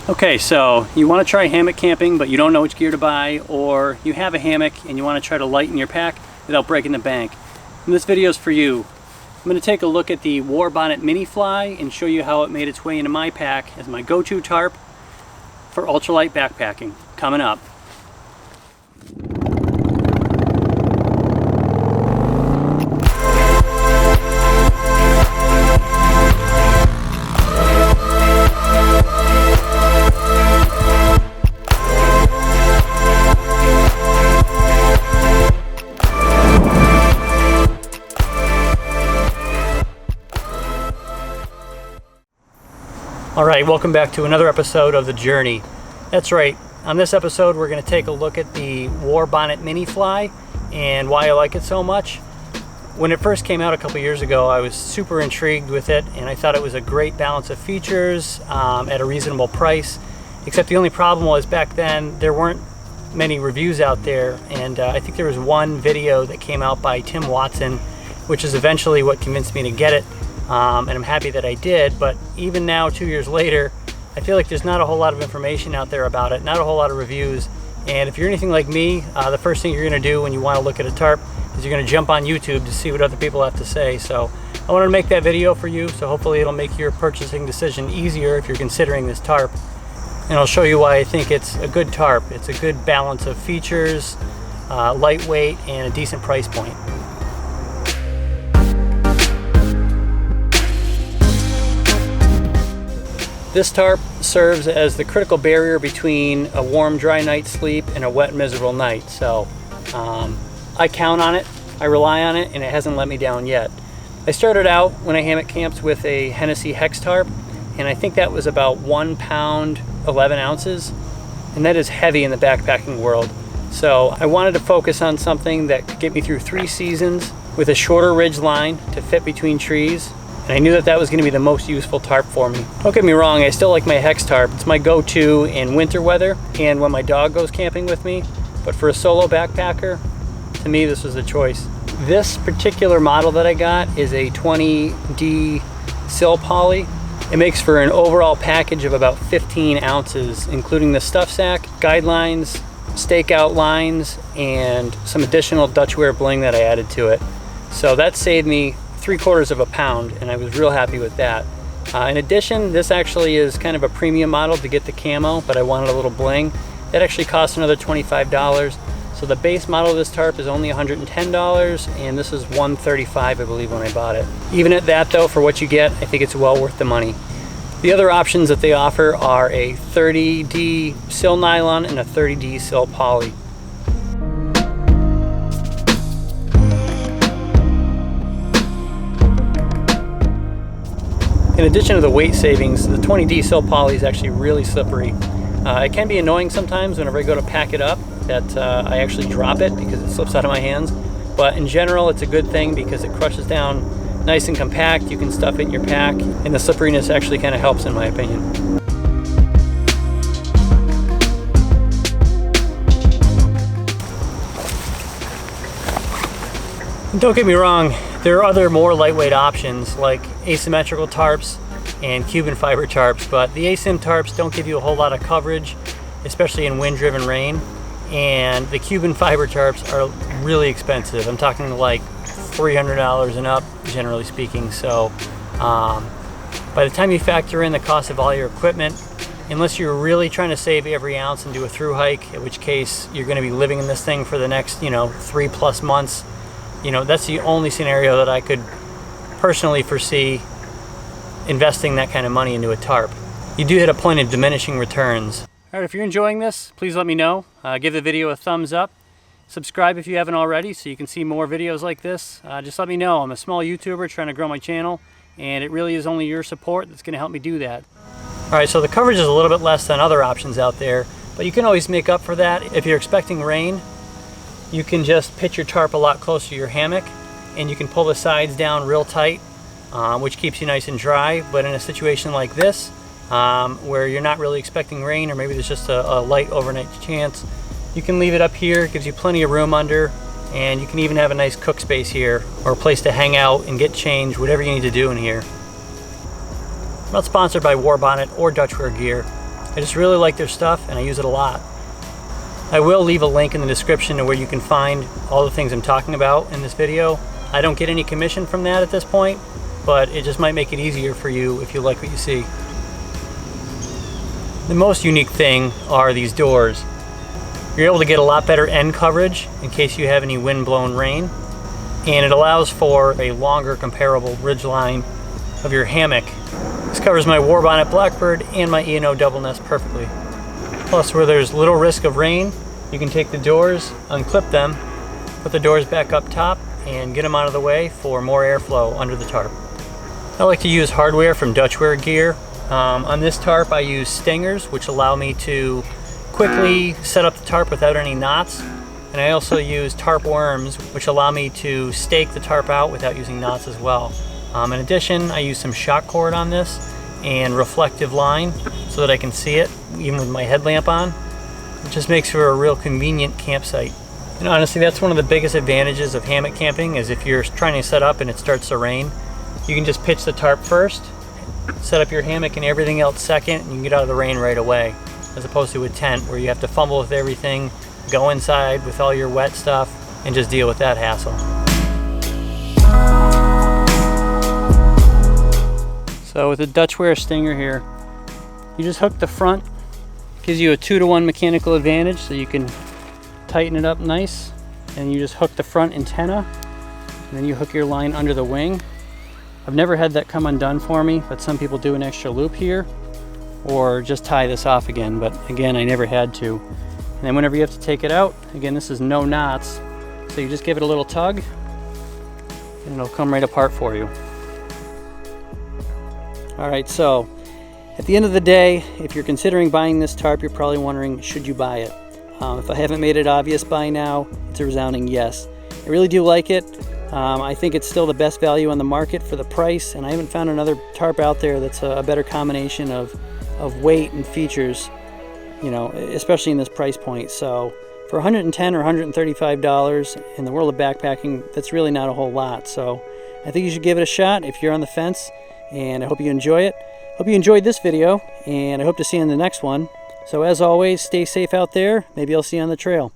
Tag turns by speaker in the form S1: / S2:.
S1: Okay, so you want to try hammock camping, but you don't know which gear to buy, or you have a hammock and you want to try to lighten your pack without breaking the bank. And this video is for you. I'm going to take a look at the Warbonnet Mini Fly and show you how it made its way into my pack as my go-to tarp for ultralight backpacking. Coming up. Alright, welcome back to another episode of The Journey. That's right, on this episode we're going to take a look at the Warbonnet Mini Fly and why I like it so much. When it first came out a couple years ago, I was super intrigued with it and I thought it was a great balance of features at a reasonable price. Except the only problem was back then there weren't many reviews out there, and I think there was one video that came out by Tim Watson, which is eventually what convinced me to get it. And I'm happy that I did, but even now 2 years later I feel like there's not a whole lot of information out there about it, not a whole lot of reviews. And if you're anything like me, the first thing you're going to do when you want to look at a tarp is you're going to jump on YouTube to see what other people have to say. So I wanted to make that video for you, so hopefully it'll make your purchasing decision easier if you're considering this tarp. And I'll show you why I think it's a good tarp. It's a good balance of features, lightweight, and a decent price point. This tarp serves as the critical barrier between a warm, dry night's sleep and a wet, miserable night. So I count on it, I rely on it, and it hasn't let me down yet. I started out when I hammock camped with a Hennessy hex tarp, and I think that was about 1 pound, 11 ounces, and that is heavy in the backpacking world. So I wanted to focus on something that could get me through 3 seasons with a shorter ridge line to fit between trees. And I knew that that was going to be the most useful tarp for me. Don't get me wrong, I still like my hex tarp. It's my go-to in winter weather and when my dog goes camping with me. But for a solo backpacker, to me this was the choice. This particular model that I got is a 20D sill poly. It makes for an overall package of about 15 ounces, including the stuff sack, guidelines, stakeout lines, and some additional Dutchware bling that I added to it. So that saved me 3/4 of a pound, and I was real happy with that. In addition, this actually is kind of a premium model to get the camo, but I wanted a little bling. That actually cost another $25. So the base model of this tarp is only $110, and this is $135, I believe, when I bought it. Even at that though, for what you get, I think it's well worth the money. The other options that they offer are a 30D sill nylon and a 30D sill poly. In addition to the weight savings, the 20D sill poly is actually really slippery. It can be annoying sometimes whenever I go to pack it up that I actually drop it because it slips out of my hands. But in general, it's a good thing because it crushes down nice and compact. You can stuff it in your pack, and the slipperiness actually kind of helps in my opinion. Don't get me wrong, there are other more lightweight options like asymmetrical tarps and Cuban fiber tarps, but the asim tarps don't give you a whole lot of coverage, especially in wind-driven rain, and the Cuban fiber tarps are really expensive. I'm talking like $300 and up, generally speaking. So by the time you factor in the cost of all your equipment, unless you're really trying to save every ounce and do a through hike, in which case you're going to be living in this thing for the next 3+ months, that's the only scenario that I could personally foresee investing that kind of money into a tarp. You do hit a point of diminishing returns. All right, if you're enjoying this, please let me know. Give the video a thumbs up. Subscribe if you haven't already so you can see more videos like this. Just let me know. I'm a small YouTuber trying to grow my channel, and it really is only your support that's going to help me do that. All right, so the coverage is a little bit less than other options out there, but you can always make up for that. If you're expecting rain, you can just pitch your tarp a lot closer to your hammock, and you can pull the sides down real tight, which keeps you nice and dry. But in a situation like this, where you're not really expecting rain, or maybe there's just a light overnight chance, you can leave it up here. It gives you plenty of room under, and you can even have a nice cook space here, or a place to hang out and get changed, whatever you need to do in here. I'm not sponsored by Warbonnet or Dutchware gear. I just really like their stuff and I use it a lot. I will leave a link in the description to where you can find all the things I'm talking about in this video. I don't get any commission from that at this point, but it just might make it easier for you if you like what you see. The most unique thing are these doors. You're able to get a lot better end coverage in case you have any wind-blown rain, and it allows for a longer comparable ridgeline of your hammock. This covers my Warbonnet Blackbird and my E&O double nest perfectly. Plus, where there's little risk of rain, you can take the doors, unclip them, put the doors back up top, and get them out of the way for more airflow under the tarp. I like to use hardware from Dutchware gear. On this tarp I use stingers, which allow me to quickly set up the tarp without any knots. And I also use tarp worms, which allow me to stake the tarp out without using knots as well. In addition, I use some shock cord on this and reflective line so that I can see it even with my headlamp on. It just makes for a real convenient campsite. And honestly, that's one of the biggest advantages of hammock camping, is if you're trying to set up and it starts to rain, you can just pitch the tarp first, set up your hammock and everything else second, and you can get out of the rain right away, as opposed to a tent where you have to fumble with everything, go inside with all your wet stuff, and just deal with that hassle. So with the Dutchware stinger here, you just hook the front. Gives you a 2-to-1 mechanical advantage, so you can tighten it up nice, and you just hook the front antenna, and then you hook your line under the wing. I've never had that come undone for me, but some people do an extra loop here, or just tie this off again, but again, I never had to. And then whenever you have to take it out, again, this is no knots, so you just give it a little tug, and it'll come right apart for you. All right, so at the end of the day, if you're considering buying this tarp, you're probably wondering, should you buy it? If I haven't made it obvious by now, it's a resounding yes. I really do like it. I think it's still the best value on the market for the price, and I haven't found another tarp out there that's a better combination of weight and features, you know, especially in this price point. So for $110 or $135 in the world of backpacking, that's really not a whole lot. So I think you should give it a shot if you're on the fence, and I hope you enjoy it. Hope you enjoyed this video, and I hope to see you in the next one. So as always, stay safe out there. Maybe I'll see you on the trail.